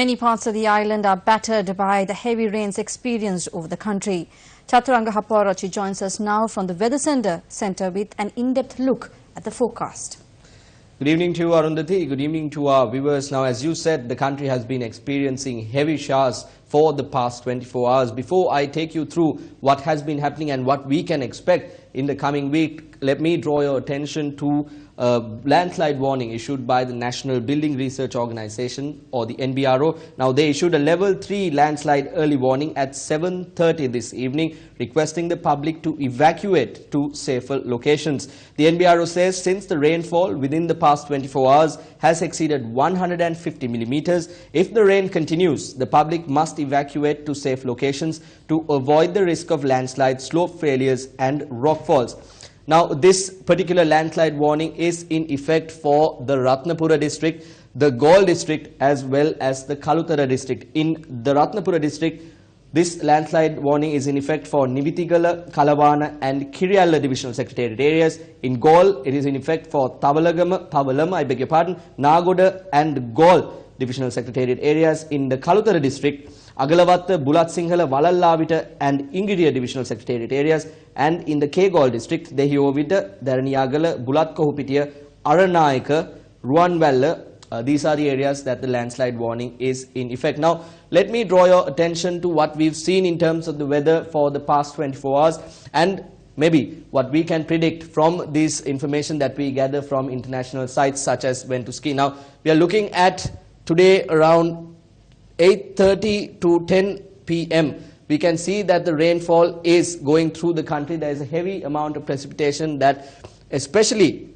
Many parts of the island are battered by the heavy rains experienced over the country. Chaturanga Haparachi joins us now from the Weather Centre with an in-depth look at the forecast. Good evening to you, Arundhati. Good evening to our viewers. Now, as you said, the country has been experiencing heavy showers for the past 24 hours. Before I take you through what has been happening and what we can expect in the coming week, let me draw your attention to a landslide warning issued by the National Building Research Organisation, or the NBRO. Now, they issued a level 3 landslide early warning at 7:30 this evening, requesting the public to evacuate to safer locations. The NBRO says since the rainfall within the past 24 hours has exceeded 150 millimeters, if the rain continues, the public must evacuate to safe locations to avoid the risk of landslides, slope failures and rockfalls. Now, this particular landslide warning is in effect for the Ratnapura district, the Galle district as well as the Kalutara district. In the Ratnapura district, this landslide warning is in effect for Nivitigala, Kalawana and Kiriyalla divisional secretariat areas. In Galle, it is in effect for Pavalama, Nagoda and Galle divisional secretariat areas. In the Kalutara district, Agalawatta, Bulat Sinhala, Valalavita and Ingiriya divisional secretariat areas, and in the Galle district, Dehiovita, Dharaniyagala, Bulat Kohupitiya, Aranayaka, Ruanwalla. These are the areas that the landslide warning is in effect. Now, let me draw your attention to what we've seen in terms of the weather for the past 24 hours and maybe what we can predict from this information that we gather from international sites such as When2Ski. Now, we are looking at today around 8:30 to 10 p.m. We can see that the rainfall is going through the country. There is a heavy amount of precipitation that especially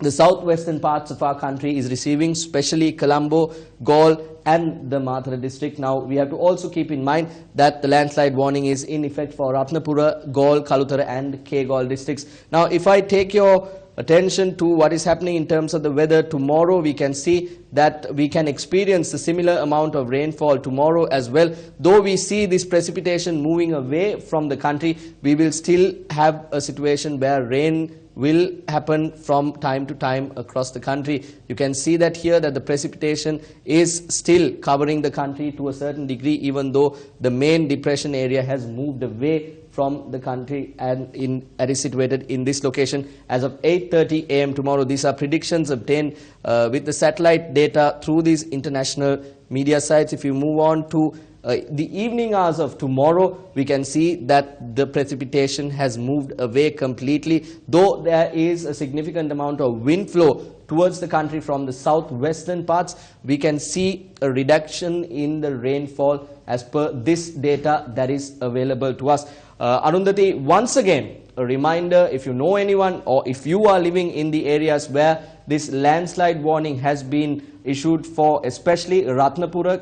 the southwestern parts of our country is receiving, especially Colombo, Galle and the Mathura district. Now, we have to also keep in mind that the landslide warning is in effect for Ratnapura, Galle, Kalutara and Galle districts. Now, if I take your attention to what is happening in terms of the weather tomorrow, we can see that we can experience a similar amount of rainfall tomorrow as well. Though we see this precipitation moving away from the country, we will still have a situation where rain will happen from time to time across the country. You can see that here that the precipitation is still covering the country to a certain degree, even though the main depression area has moved away from the country and is situated in this location as of 8:30 a.m. tomorrow. These are predictions obtained with the satellite data through these international media sites. If you move on to the evening hours of tomorrow, we can see that the precipitation has moved away completely, though there is a significant amount of wind flow towards the country from the southwestern parts. We can see a reduction in the rainfall as per this data that is available to us. Arundhati, once again, a reminder, if you know anyone or if you are living in the areas where this landslide warning has been issued for, especially Ratnapura,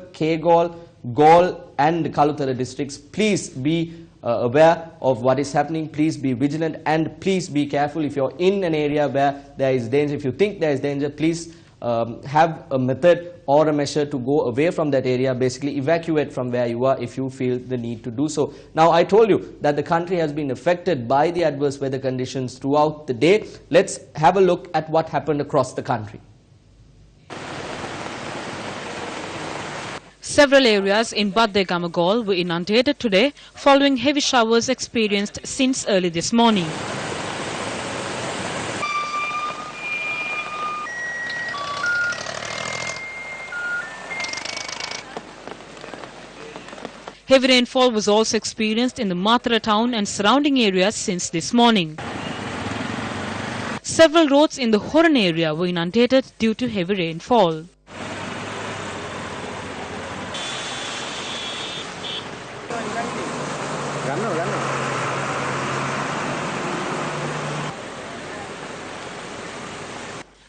Galle and Kalutara districts, please be aware of what is happening. Please be vigilant and please be careful. If you're in an area where there is danger, if you think there is danger, please have a method or a measure to go away from that area, basically evacuate from where you are if you feel the need to do so. Now, I told you that the country has been affected by the adverse weather conditions throughout the day. Let's have a look at what happened across the country. Several areas in Baddegama Galle were inundated today following heavy showers experienced since early this morning. Heavy rainfall was also experienced in the Mathura town and surrounding areas since this morning. Several roads in the Horan area were inundated due to heavy rainfall.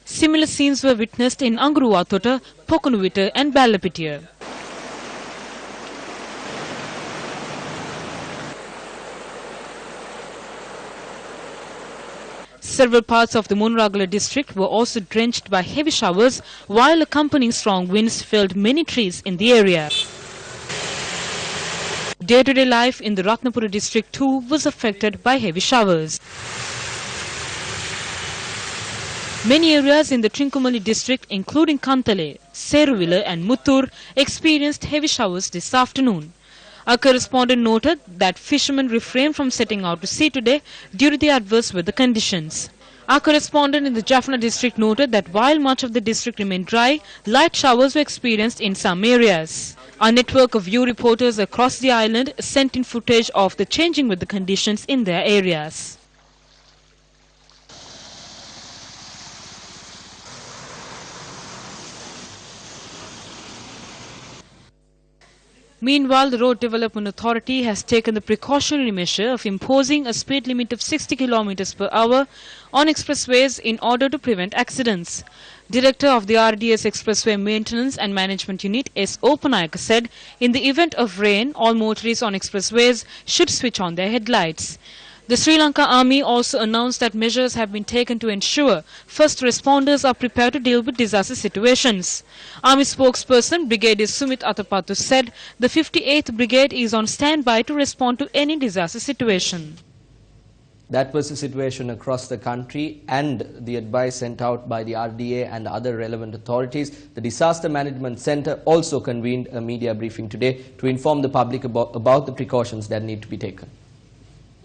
Similar scenes were witnessed in Anguruvatota, Pokunuvita and Ballapitiya. Several parts of the Munragala district were also drenched by heavy showers, while accompanying strong winds felled many trees in the area. Day-to-day life in the Ratnapura district too was affected by heavy showers. Many areas in the Trincomalee district, including Kantale, Seruvila and Muttur, experienced heavy showers this afternoon. Our correspondent noted that fishermen refrained from setting out to sea today due to the adverse weather conditions. Our correspondent in the Jaffna district noted that while much of the district remained dry, light showers were experienced in some areas. Our network of view reporters across the island sent in footage of the changing weather conditions in their areas. Meanwhile, the Road Development Authority has taken the precautionary measure of imposing a speed limit of 60 km per hour on expressways in order to prevent accidents. Director of the RDS Expressway Maintenance and Management Unit, S. Opanayaka, said in the event of rain, all motorists on expressways should switch on their headlights. The Sri Lanka Army also announced that measures have been taken to ensure first responders are prepared to deal with disaster situations. Army spokesperson Brigadier Sumit Atapattu said the 58th Brigade is on standby to respond to any disaster situation. That was the situation across the country and the advice sent out by the RDA and other relevant authorities. The Disaster Management Centre also convened a media briefing today to inform the public about the precautions that need to be taken.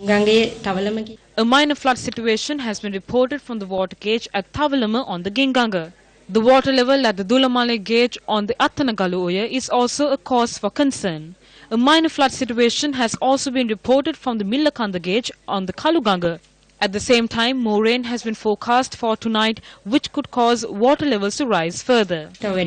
A minor flood situation has been reported from the water gauge at Thavalama on the Ginganga. The water level at the Dulamale gauge on the Attanagalu is also a cause for concern. A minor flood situation has also been reported from the Millakanda gauge on the Kaluganga. At the same time, more rain has been forecast for tonight, which could cause water levels to rise further. The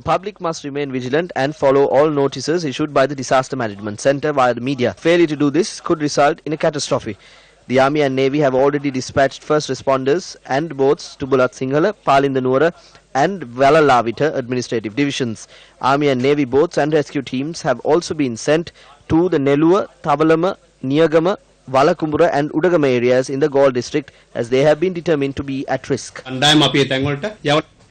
public must remain vigilant and follow all notices issued by the Disaster Management Centre via the media. Failure to do this could result in a catastrophe. The Army and Navy have already dispatched first responders and boats to Bulat Sinhala, Palindanuara and Valalavita administrative divisions. Army and Navy boats and rescue teams have also been sent to the Nelua, Thavalama, Niyagama, Valakumbura and Udagama areas in the Galle district as they have been determined to be at risk.